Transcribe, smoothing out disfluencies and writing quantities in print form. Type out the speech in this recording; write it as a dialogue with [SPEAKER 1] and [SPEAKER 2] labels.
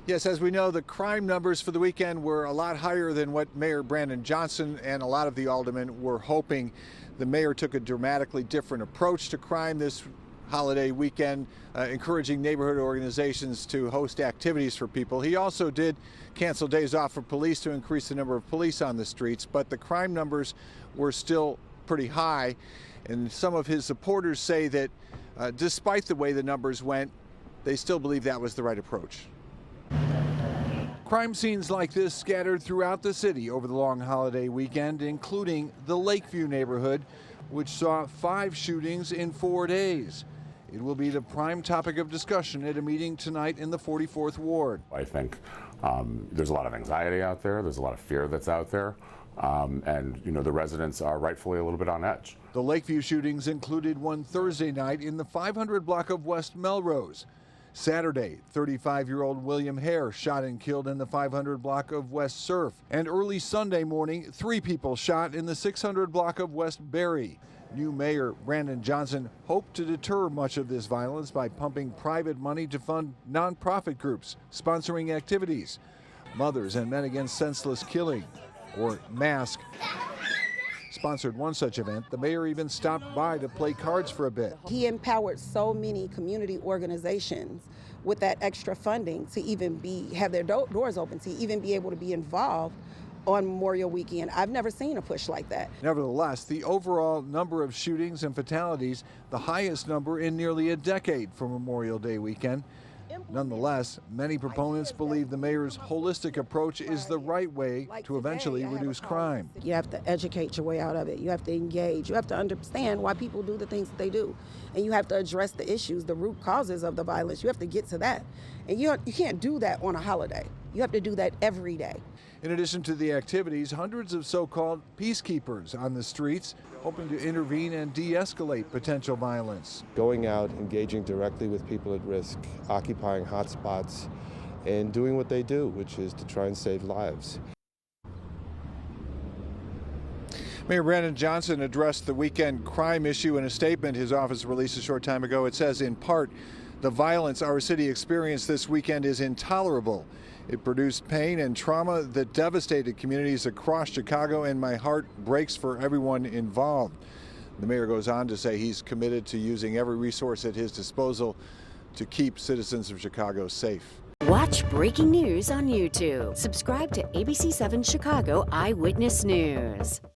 [SPEAKER 1] Yes, as we know, the crime numbers for the weekend were a lot higher than what Mayor Brandon Johnson and a lot of the aldermen were hoping. The mayor took a dramatically different approach to crime this holiday weekend, encouraging neighborhood organizations to host activities for people. He also did cancel days off for police to increase the number of police on the streets, but the crime numbers were still pretty high. And some of his supporters say that despite the way the numbers went, they still believe that was the right approach. Crime scenes like this scattered throughout the city over the long holiday weekend, including the Lakeview neighborhood, which saw 5 shootings in 4 days. It will be the prime topic of discussion at a meeting tonight in the 44th Ward.
[SPEAKER 2] I think there's a lot of anxiety out there. There's a lot of fear that's out there. And, you know, the residents are rightfully a little bit on edge.
[SPEAKER 1] The Lakeview shootings included one Thursday night in the 500 block of West Melrose. Saturday, 35-year-old William Hare shot and killed in the 500 block of West Surf. And early Sunday morning, 3 people shot in the 600 block of West Berry. New Mayor Brandon Johnson hoped to deter much of this violence by pumping private money to fund nonprofit groups sponsoring activities. Mothers and Men Against Senseless Killing, or MASK, sponsored one such event. The mayor even stopped by to play cards for a bit.
[SPEAKER 3] He empowered so many community organizations with that extra funding to even have their doors open, to even be able to be involved on Memorial Weekend. I've never seen a push like that.
[SPEAKER 1] Nevertheless, the overall number of shootings and fatalities, the highest number in nearly a decade for Memorial Day weekend. Nonetheless, many proponents believe the mayor's holistic approach is the right way to eventually reduce crime.
[SPEAKER 3] You have to educate your way out of it. You have to engage. You have to understand why people do the things that they do. And you have to address the issues, the root causes of the violence. You have to get to that. And you can't do that on a holiday. You have to do that every day.
[SPEAKER 1] In addition to the activities, hundreds of so-called peacekeepers on the streets hoping to intervene and de-escalate potential violence.
[SPEAKER 4] Going out, engaging directly with people at risk, occupying hotspots, and doing what they do, which is to try and save lives.
[SPEAKER 1] Mayor Brandon Johnson addressed the weekend crime issue in a statement his office released a short time ago. It says, in part, the violence our city experienced this weekend is intolerable. It produced pain and trauma that devastated communities across Chicago, and my heart breaks for everyone involved. The mayor goes on to say he's committed to using every resource at his disposal to keep citizens of Chicago safe.
[SPEAKER 5] Watch breaking news on YouTube. Subscribe to ABC7 Chicago Eyewitness News.